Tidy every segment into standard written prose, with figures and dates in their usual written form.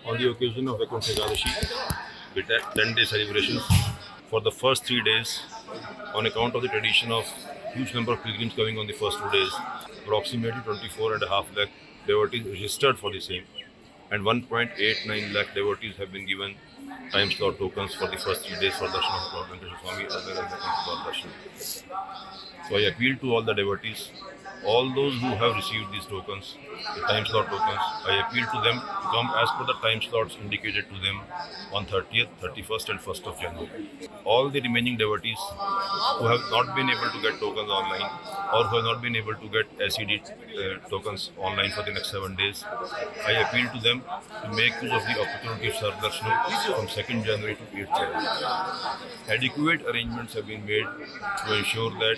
On the occasion of Vaikuntha Ekadashi, with 10-day celebrations for the first 3 days, on account of the tradition of huge number of pilgrims coming on the first 2 days, approximately 24.5 lakh devotees registered for the same, and 1.89 lakh devotees have been given time slot tokens for the first 3 days for darshan of Lord Venkateswara Swami as well as the Lord darshan. So I appeal to all the devotees, all those who have received these tokens, the time slot tokens, I appeal to them to come as per the time slots indicated to them on 30th, 31st and 1st of January. All the remaining devotees who have not been able to get tokens online or who have not been able to get SED tokens online for the next 7 days, I appeal to them to make use of the opportunity of Sardarshanam from 2nd January to 8th January. Adequate arrangements have been made to ensure that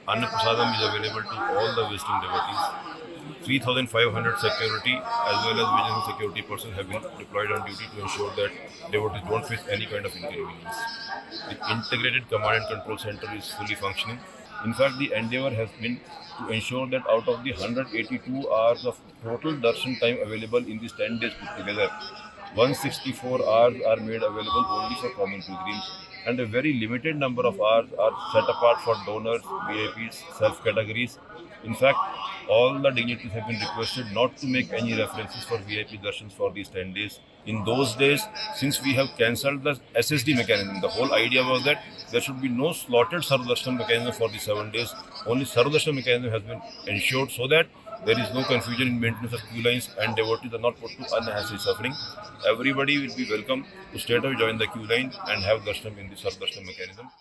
Anna Prasadam is available to all the visiting devotees. 3,500 security as well as vigilance security persons have been deployed on duty to ensure that devotees don't face any kind of inconvenience. The integrated command and control center is fully functioning. In fact, the endeavor has been to ensure that out of the 182 hours of total darshan time available in these 10 days put together, 164 hours are made available only for common pilgrims, and a very limited number of hours are set apart for donors, VIPs, self-categories. In fact, all the dignitaries have been requested not to make any references for VIP darshans for these 10 days. In those days, since we have cancelled the SSD mechanism, the whole idea was that there should be no slotted Sarvadarshan mechanism for the 7 days. Only Sarvadarshan mechanism has been ensured so that there is no confusion in maintenance of queue lines and devotees are not put to unnecessary suffering. Everybody will be welcome to straight away join the queue line and have darshan in the Sarvadarshan mechanism.